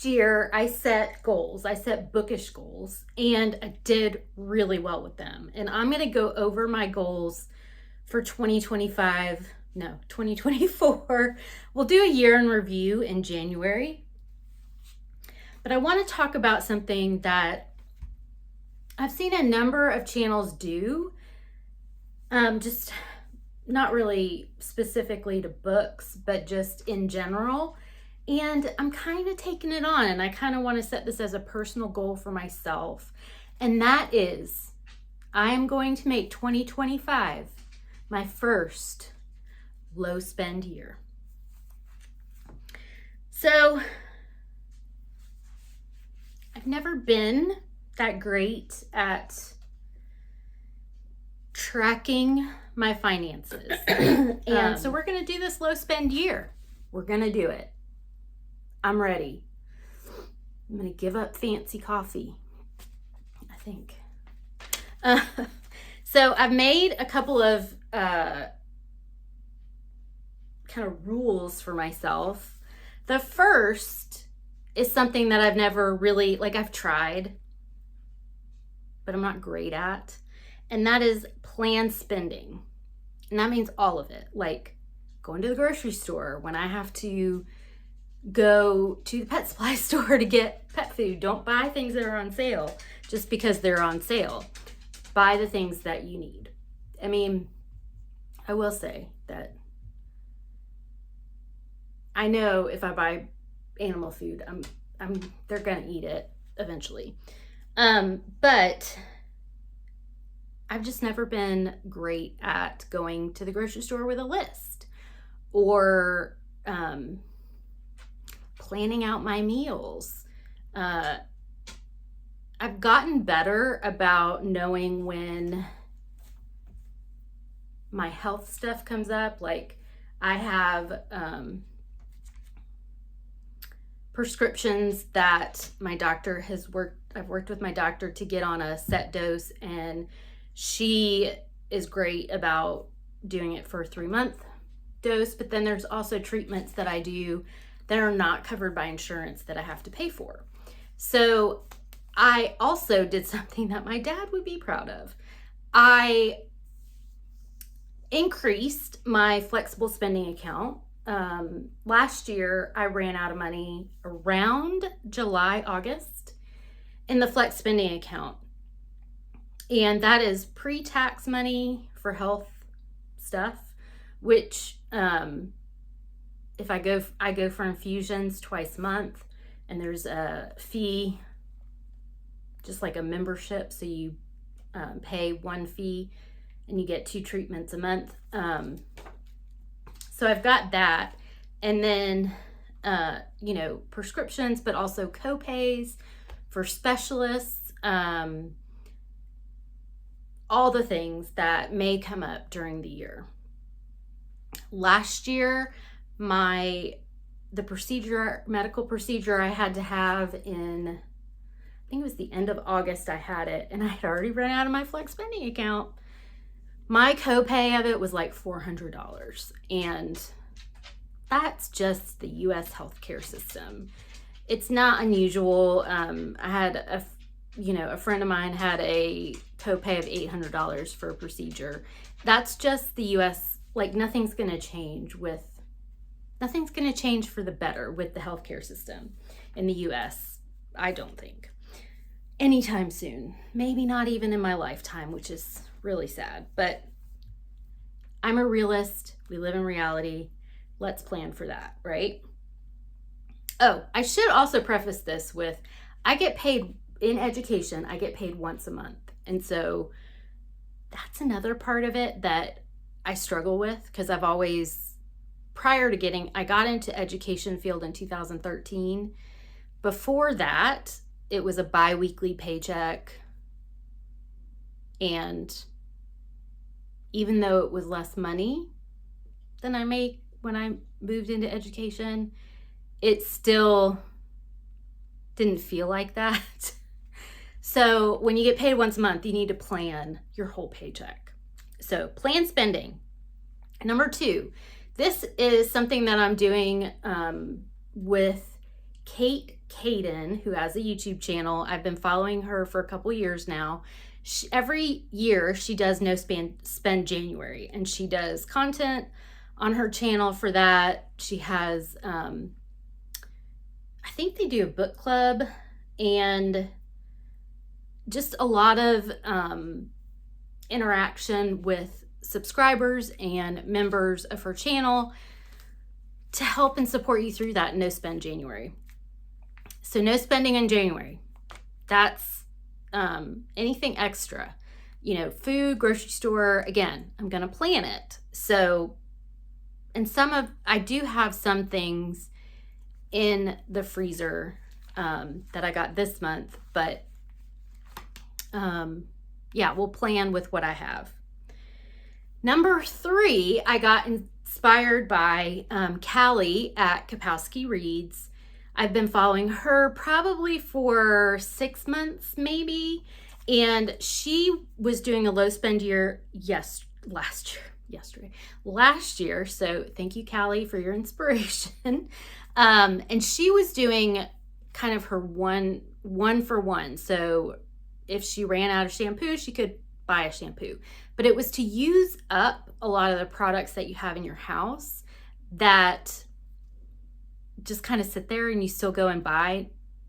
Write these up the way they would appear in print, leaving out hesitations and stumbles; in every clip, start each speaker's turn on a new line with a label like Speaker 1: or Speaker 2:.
Speaker 1: year I set goals. I set bookish goals, and I did really well with them. And I'm going to go over my goals for 2024. We'll do a year in review in January. But I want to talk about something that I've seen a number of channels do, just not really specifically to books, but just in general. And I'm kind of taking it on, and I kind of want to set this as a personal goal for myself. And that is, I am going to make 2025 my first low spend year. So I've never been that great at tracking my finances. And so we're going to do this low spend year. We're going to do it. I'm ready. I'm going to give up fancy coffee, I think. So I've made a couple of kind of rules for myself. The first is something that I've never really, I've tried, but I'm not great at. And that is planned spending. And that means all of it, like going to the grocery store when I have to go to the pet supply store to get pet food. Don't buy things that are on sale just because they're on sale. Buy the things that you need. I mean, I will say that I know if I buy animal food, they're gonna eat it eventually. But I've just never been great at going to the grocery store with a list or planning out my meals. I've gotten better about knowing when my health stuff comes up. Like I have prescriptions that my doctor I've worked with my doctor to get on a set dose, and she is great about doing it for a 3-month dose. But then there's also treatments that I do that are not covered by insurance that I have to pay for. So I also did something that my dad would be proud of. I increased my flexible spending account. Last year, I ran out of money around July, August in the flex spending account. And that is pre-tax money for health stuff, which if I go for infusions twice a month, and there's a fee, just like a membership. So you pay one fee and you get 2 treatments a month. So I've got that. And then, prescriptions, but also co-pays for specialists, all the things that may come up during the year. Last year, the medical procedure I had to have in, I think it was the end of August I had it, and I had already run out of my flex spending account. My copay of it was like $400, and that's just the U.S. healthcare system. It's not unusual. I had a friend of mine had a copay of $800 for a procedure. That's just the U.S. Nothing's going to change for the better with the healthcare system in the U.S. I don't think anytime soon. Maybe not even in my lifetime, which is really sad. But I'm a realist. We live in reality. Let's plan for that, right? Oh, I should also preface this with, I get paid in education. I get paid once a month. And so that's another part of it that I struggle with, because I've always, I got into education field in 2013. Before that, it was a bi-weekly paycheck. And even though it was less money than I make when I moved into education, it still didn't feel like that. So when you get paid once a month, you need to plan your whole paycheck. So plan spending. Number 2, this is something that I'm doing with Kate Kaden, who has a YouTube channel. I've been following her for a couple years now. Every year she does No Spend January, and she does content on her channel for that. She has, I think they do a book club and just a lot of interaction with subscribers and members of her channel to help and support you through that No Spend January. So no spending in January. That's anything extra. You know, food, grocery store, again, I'm going to plan it. So, and I do have some things in the freezer that I got this month, but yeah, we'll plan with what I have. Number 3, I got inspired by Callie at Kapowski Reads. I've been following her probably for 6 months maybe, and she was doing a low spend year last year. So thank you, Callie, for your inspiration. And she was doing kind of her one for one. So if she ran out of shampoo, she could buy a shampoo. But it was to use up a lot of the products that you have in your house that just kind of sit there, and you still go and buy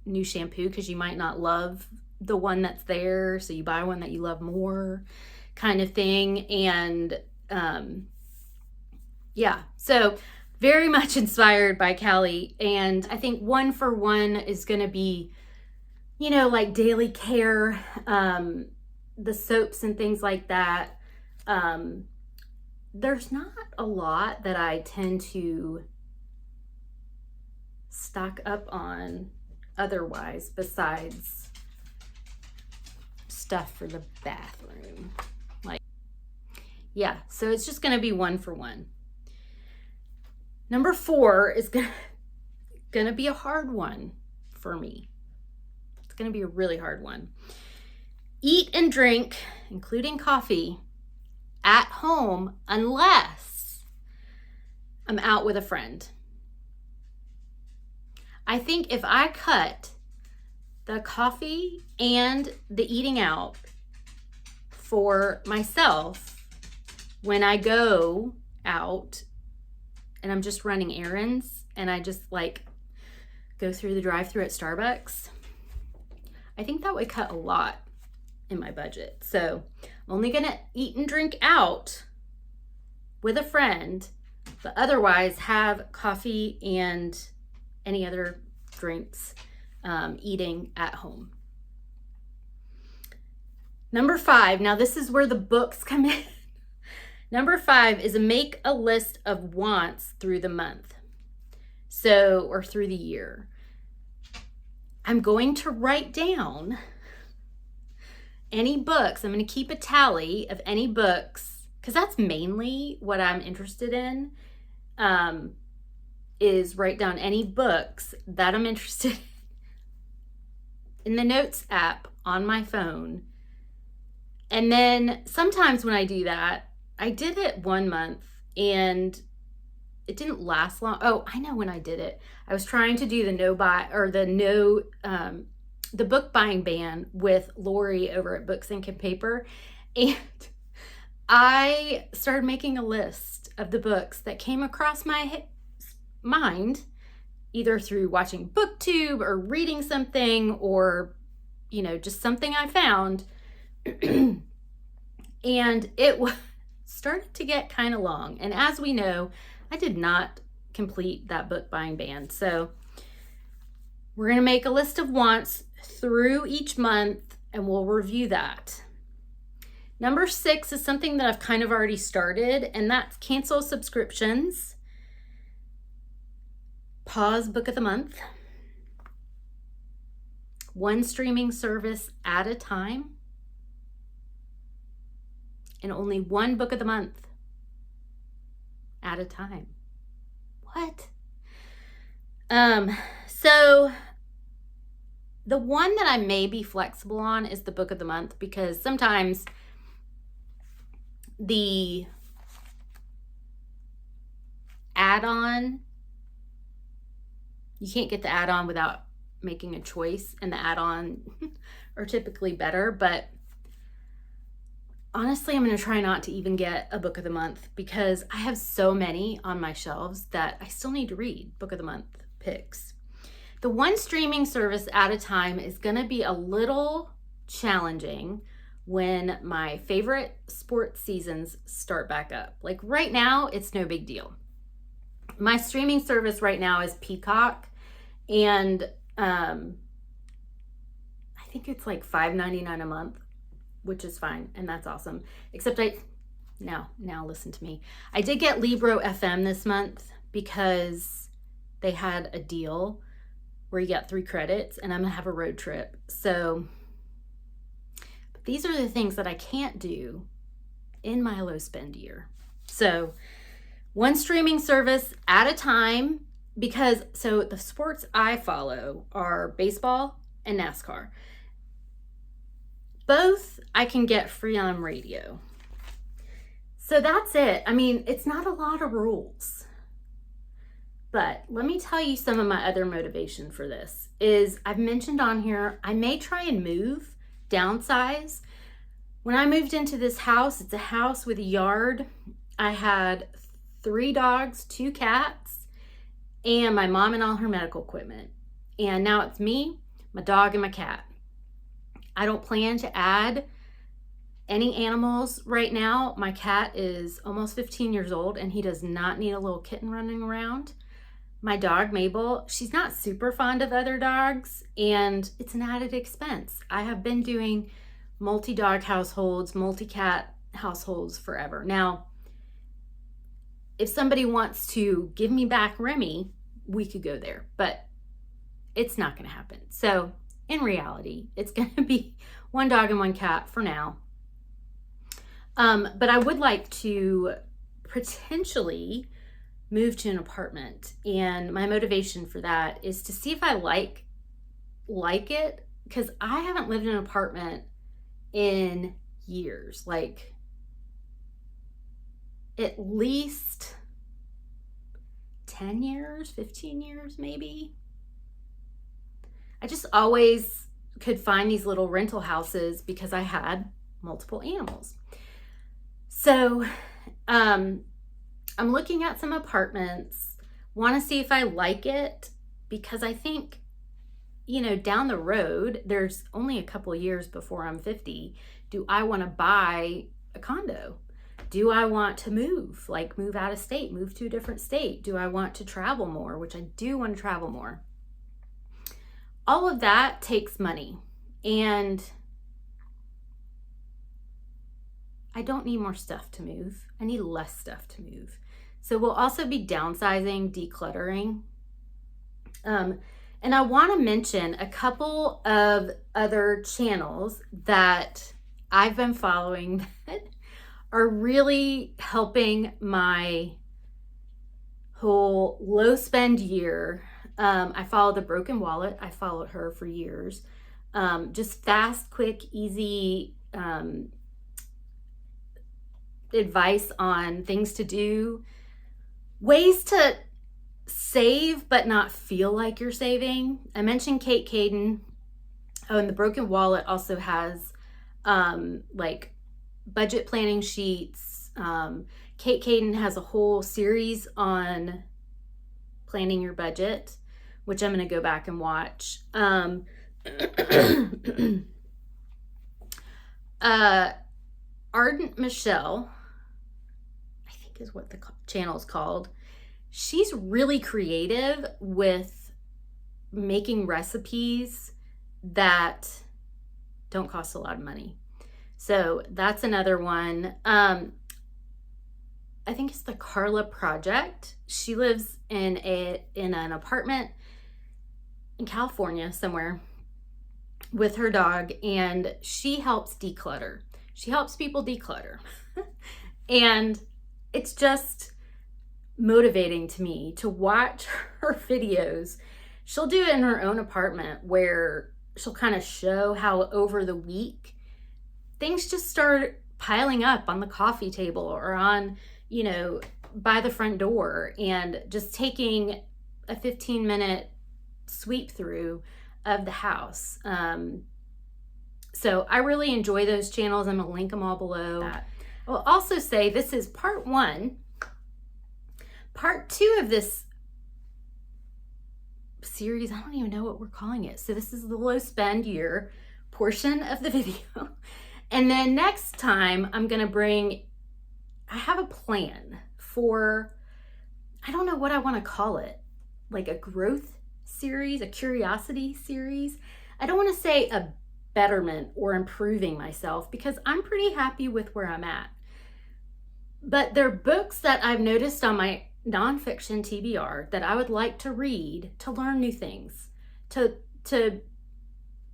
Speaker 1: new shampoo because you might not love the one that's there. So you buy one that you love more, kind of thing. And yeah, so very much inspired by Callie. And I think one for one is going to be, you know, like daily care, the soaps and things like that. There's not a lot that I tend to stock up on otherwise besides stuff for the bathroom. Like, yeah, so it's just going to be one for one. Number 4 is gonna be a hard one for me. It's gonna be a really hard one. Eat and drink, including coffee, at home unless I'm out with a friend. I think if I cut the coffee and the eating out for myself when I go out and I'm just running errands and I just like go through the drive-thru at Starbucks, I think that would cut a lot in my budget. So I'm only gonna eat and drink out with a friend, but otherwise have coffee and any other drinks, eating at home. Number 5, now this is where the books come in. Number 5 is make a list of wants through the month. So, or through the year. I'm going to write down any books. I'm going to keep a tally of any books, because that's mainly what I'm interested in, is write down any books that I'm interested in the notes app on my phone. And then sometimes when I do that, I did it one month and it didn't last long. Oh, I know when I did it. I was trying to do the book buying ban with Lori over at Books, Ink, and Paper. And I started making a list of the books that came across my mind, either through watching booktube or reading something, or, you know, just something I found. And it started to get kind of long. And as we know, I did not complete that book buying ban. So we're going to make a list of wants through each month and we'll review that. Number 6 is something that I've kind of already started, and that's cancel subscriptions. Pause book of the month. One streaming service at a time. And only one book of the month at a time. What? So the one that I may be flexible on is the book of the month, because sometimes the add-on, you can't get the add-on without making a choice, and the add-on are typically better. But honestly, I'm going to try not to even get a book of the month because I have so many on my shelves that I still need to read book of the month picks. The one streaming service at a time is going to be a little challenging when my favorite sports seasons start back up. Like right now, it's no big deal. My streaming service right now is Peacock, and I think it's like $5.99 a month, which is fine, and that's awesome. Except now listen to me. I did get Libro FM this month because they had a deal where you got 3 credits, and I'm gonna have a road trip. So these are the things that I can't do in my low spend year. So one streaming service at a time, because so the sports I follow are baseball and NASCAR. Both I can get free on radio. So that's it. I mean, it's not a lot of rules. But let me tell you some of my other motivation for this is I've mentioned on here, I may try and move, downsize. When I moved into this house, it's a house with a yard. I had 3 dogs, 2 cats, and my mom and all her medical equipment. And now it's me, my dog, and my cat. I don't plan to add any animals right now. My cat is almost 15 years old and he does not need a little kitten running around. My dog, Mabel, she's not super fond of other dogs and it's an added expense. I have been doing multi-dog households, multi-cat households forever. Now, if somebody wants to give me back Remy, we could go there, but it's not going to happen. So in reality, it's going to be 1 dog and 1 cat for now. But I would like to potentially move to an apartment, and my motivation for that is to see if I like it, because I haven't lived in an apartment in years, like at least 10 years, 15 years maybe. I just always could find these little rental houses because I had multiple animals. So I'm looking at some apartments, want to see if I like it, because I think, you know, down the road, there's only a couple of years before I'm 50. Do I want to buy a condo? Do I want to move, like move out of state, move to a different state? Do I want to travel more, which I do want to travel more? All of that takes money, and I don't need more stuff to move. I need less stuff to move. So we'll also be downsizing, decluttering. And I want to mention a couple of other channels that I've been following that are really helping my whole low spend year. I follow the Broken Wallet. I followed her for years. Just fast, quick, easy advice on things to do, ways to save but not feel like you're saving. I mentioned Kate Caden. Oh, and the Broken Wallet also has like budget planning sheets. Kate Caden has a whole series on planning your budget, which I'm going to go back and watch. Ardent Michelle, I think is what the channel is called. She's really creative with making recipes that don't cost a lot of money. So that's another one. I think it's the Carla Project. She lives in an apartment in California somewhere with her dog, and she helps declutter. She helps people declutter. And it's just motivating to me to watch her videos. She'll do it in her own apartment where she'll kind of show how over the week things just start piling up on the coffee table or on, you know, by the front door, and just taking a 15-minute sweep through of the house. So I really enjoy those channels. I'm going to link them all below. I will also say this is part 1. Part 2 of this series, I don't even know what we're calling it. So this is the low spend year portion of the video. And then next time I'm going to bring, I have a plan for, I don't know what I want to call it, like a growth series, a curiosity series. I don't want to say a betterment or improving myself because I'm pretty happy with where I'm at. But they're books that I've noticed on my nonfiction TBR that I would like to read to learn new things,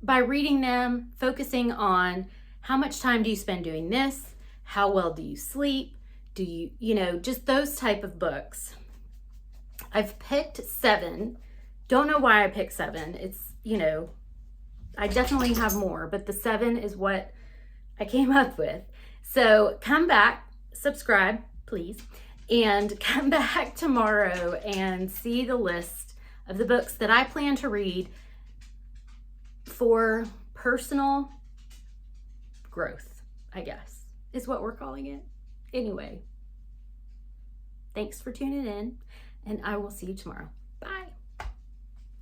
Speaker 1: by reading them, focusing on how much time do you spend doing this? How well do you sleep? Do you, just those type of books. I've picked 7. Don't know why I picked 7. It's, I definitely have more, but the 7 is what I came up with. So come back, subscribe, please, and come back tomorrow and see the list of the books that I plan to read for personal growth, I guess, is what we're calling it. Anyway, thanks for tuning in, and I will see you tomorrow. Bye.